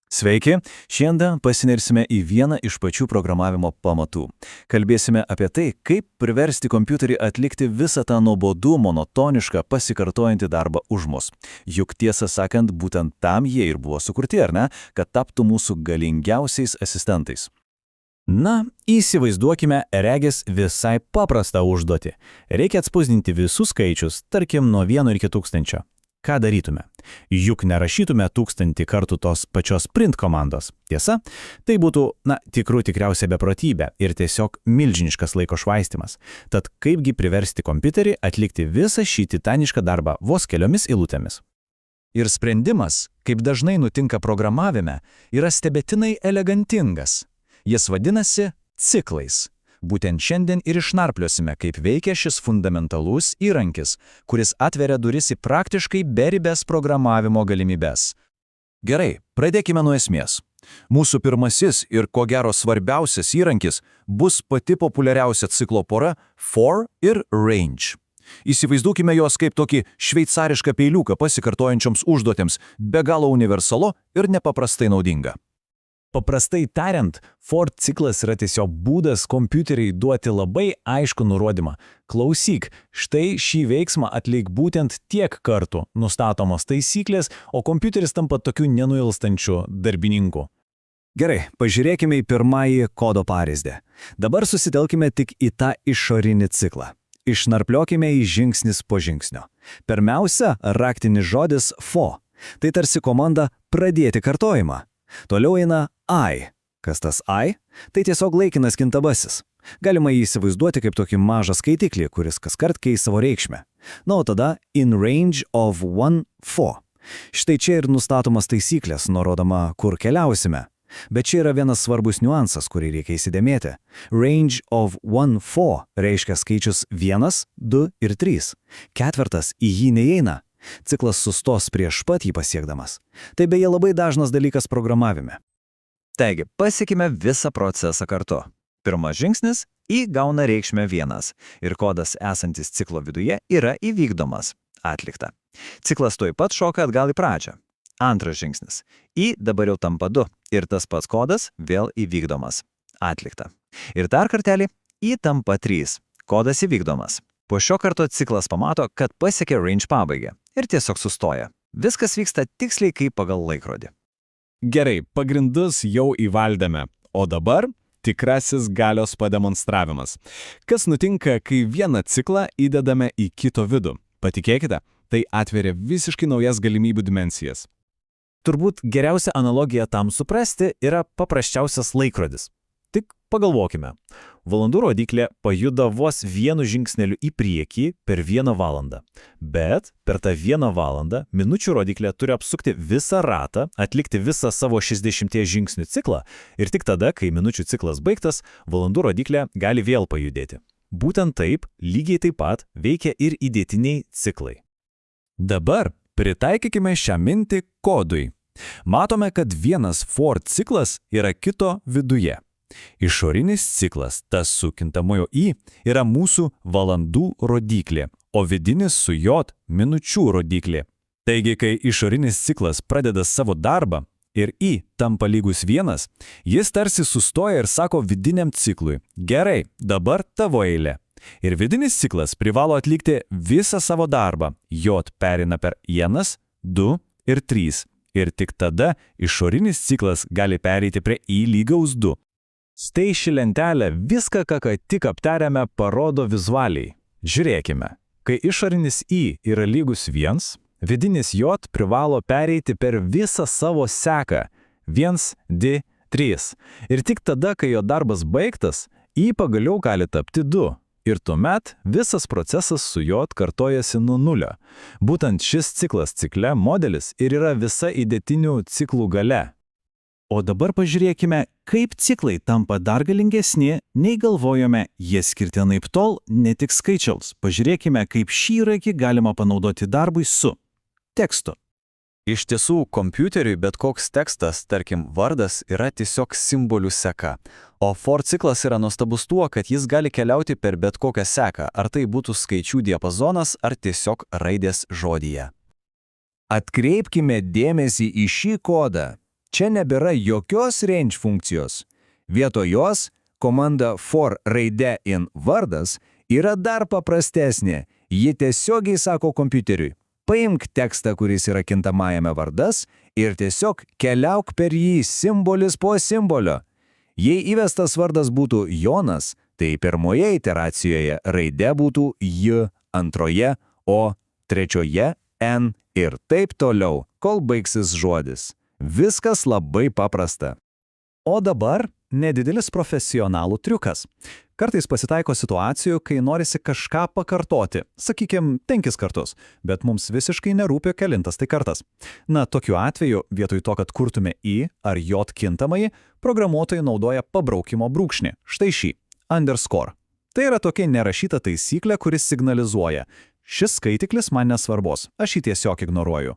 Sveiki, šiandien pasinersime į vieną iš pačių programavimo pamatų. Kalbėsime apie tai, kaip priversti kompiuterį atlikti visą tą nuobodų, monotonišką, pasikartojantį darbą už mus. Juk tiesą sakant, būtent tam jie ir buvo sukurti, ar ne, kad taptų mūsų galingiausiais asistentais. Na, įsivaizduokime regis visai paprastą užduotį. Reikia atspausdinti visus skaičius, tarkim, nuo 1 iki 1000. Ką darytume? Juk nerašytume 1000 kartų tos pačios print komandos. Tiesa? Tai būtų, tikriausia beprotybė ir tiesiog milžiniškas laiko švaistymas. Tad kaipgi priversti kompiuterį atlikti visą šį titanišką darbą vos keliomis eilutėmis? Ir sprendimas, kaip dažnai nutinka programavime, yra stebėtinai elegantingas. Jis vadinasi ciklais. Būtent šiandien ir išnarpliosime, kaip veikia šis fundamentalus įrankis, kuris atveria duris į praktiškai beribės programavimo galimybes. Gerai, pradėkime nuo esmės. Mūsų pirmasis ir ko gero svarbiausias įrankis bus pati populiariausia ciklo pora for ir range. Įsivaizduokime juos kaip tokį šveicarišką peiliuką pasikartojančioms užduotėms, be galo universalu ir nepaprastai naudinga. Paprastai tariant, for ciklas yra tiesiog būdas kompiuteriai duoti labai aišku nurodymą. Klausyk, štai šį veiksmą atlik būtent tiek kartų, nustatomos taisyklės, o kompiuteris tampa tokiu nenuilstančiu darbininku. Gerai, pažiūrėkime į pirmąjį kodo pavyzdį. Dabar susitelkime tik į tą išorinį ciklą. Išnarpliokime į žingsnis po žingsnio. Pirmiausia, raktinis žodis for. Tai tarsi komanda pradėti kartojimą. Toliau eina I. Kas tas I? Tai tiesiog laikinas kintabasis. Galima jį įsivaizduoti kaip tokį mažą skaitiklį, kuris kaskart keis savo reikšmę. Na, o tada in range of 1 for. Štai čia ir nustatomas taisyklės, nurodoma, kur keliausime. Bet čia yra vienas svarbus niuansas, kurį reikia įsidėmėti. Range of 1 for reiškia skaičius 1, 2 ir 3. Ketvirtas į jį neįeina. Ciklas sustos prieš pat jį pasiekdamas. Tai beje labai dažnas dalykas programavime. Taigi, pasiekime visą procesą kartu. Pirmas žingsnis – I gauna reikšmę 1 ir kodas esantis ciklo viduje yra įvykdomas. Atlikta. Ciklas tuoj pat šoka atgal į pradžią. Antras žingsnis – I dabar jau tampa 2 ir tas pats kodas vėl įvykdomas. Atlikta. Ir dar kartelį I tampa 3. Kodas įvykdomas. Po šio karto ciklas pamato, kad pasiekė range pabaigą ir tiesiog sustoja. Viskas vyksta tiksliai kaip pagal laikrodį. Gerai, pagrindus jau įvaldėme, o dabar tikrasis galios pademonstravimas. Kas nutinka, kai vieną ciklą įdedame į kito vidų? Patikėkite, tai atveria visiškai naujas galimybių dimensijas. Turbūt geriausia analogija tam suprasti yra paprasčiausias laikrodis. Tik pagalvokime. Valandų rodyklė pajuda vos vienu žingsneliu į priekį per 1 valandą. Bet per tą 1 valandą minučių rodyklė turi apsukti visą ratą, atlikti visą savo 60 žingsnių ciklą ir tik tada, kai minučių ciklas baigtas, valandų rodyklė gali vėl pajudėti. Būtent taip, lygiai taip pat veikia ir įdėtiniai ciklai. Dabar pritaikykime šią mintį kodui. Matome, kad vienas for ciklas yra kito viduje. Išorinis ciklas, tas su kintamojo I, yra mūsų valandų rodyklė, o vidinis su J minučių rodyklė. Taigi, kai išorinis ciklas pradeda savo darbą ir I tampa lygus 1, jis tarsi sustoja ir sako vidiniam ciklui: gerai, dabar tavo eilė. Ir vidinis ciklas privalo atlikti visą savo darbą. J pereina per 1, 2 ir 3. Ir tik tada išorinis ciklas gali pereiti prie I lygaus 2. Štai ši lentelė viską, ką tik aptarėme, parodo vizualiai. Žiūrėkime, kai išorinis I yra lygus 1, vidinis J privalo pereiti per visą savo seką 1, 2, 3. Ir tik tada, kai jo darbas baigtas, I pagaliau gali tapti 2. Ir tuomet visas procesas su J kartojasi nuo 0. Būtent šis ciklas cikle modelis ir yra visa įdėtinių ciklų gale. O dabar pažiūrėkime, kaip ciklai tampa dar galingesni, nei galvojome, jie skirti anaiptol ne tik skaičiaus. Pažiūrėkime, kaip šį įrankį galima panaudoti darbui su tekstu. Iš tiesų, kompiuteriui bet koks tekstas, tarkim vardas, yra tiesiog simbolių seka. O for ciklas yra nuostabus tuo, kad jis gali keliauti per bet kokią seką, ar tai būtų skaičių diapazonas, ar tiesiog raidės žodyje. Atkreipkime dėmesį į šį kodą. Čia nebėra jokios range funkcijos. Vietoj jos komanda for raide in vardas yra dar paprastesnė. Ji tiesiogiai sako kompiuteriui: paimk tekstą, kuris yra kintamajame vardas, ir tiesiog keliauk per jį simbolis po simbolio. Jei įvestas vardas būtų Jonas, tai pirmoje iteracijoje raidė būtų J, antroje O, trečioje N ir taip toliau, kol baigsis žodis. Viskas labai paprasta. O dabar nedidelis profesionalų triukas. Kartais pasitaiko situacijų, kai norisi kažką pakartoti, sakykime, 5 kartus, bet mums visiškai nerūpi kelintas tai kartas. Na, tokiu atveju, vietoj to, kad kurtume I ar J kintamąjį, programuotojai naudoja pabraukimo brūkšnį, štai šį, underscore. Tai yra tokia nerašyta taisyklė, kuris signalizuoja: šis skaitiklis man nesvarbus, aš jį tiesiog ignoruoju.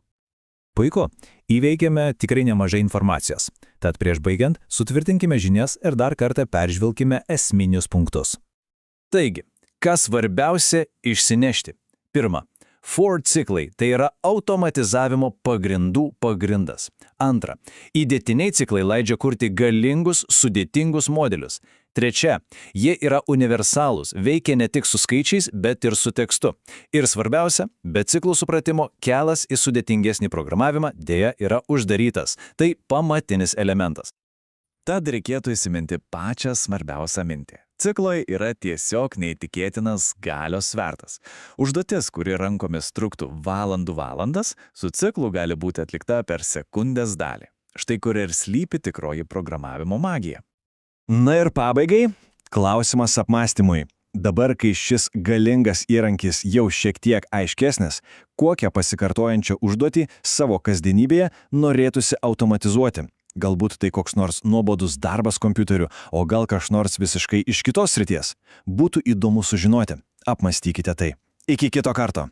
Puiku, įveikėme tikrai nemažai informacijos. Tad prieš baigiant, sutvirtinkime žinias ir dar kartą peržvelkime esminius punktus. Taigi, kas svarbiausia išsinešti? Pirma, for ciklai – tai yra automatizavimo pagrindų pagrindas. Antra, įdėtiniai ciklai leidžia kurti galingus, sudėtingus modelius. Trečia, jie yra universalūs, veikia ne tik su skaičiais, bet ir su tekstu. Ir svarbiausia, be ciklų supratimo kelias į sudėtingesnį programavimą dėja yra uždarytas. Tai pamatinis elementas. Tad reikėtų įsiminti pačią svarbiausią mintį. Ciklai yra tiesiog neįtikėtinas galios svertas. Užduotis, kuri rankomis truktų valandas, su ciklu gali būti atlikta per sekundės dalį. Štai kur ir slypi tikroji programavimo magija. Na ir pabaigai, klausimas apmąstymui. Dabar, kai šis galingas įrankis jau šiek tiek aiškesnis, kokią pasikartojančią užduotį savo kasdienybėje norėtųsi automatizuoti? Galbūt tai koks nors nuobodus darbas kompiuteriu, o gal kažkas nors visiškai iš kitos srities? Būtų įdomu sužinoti. Apmąstykite tai. Iki kito karto.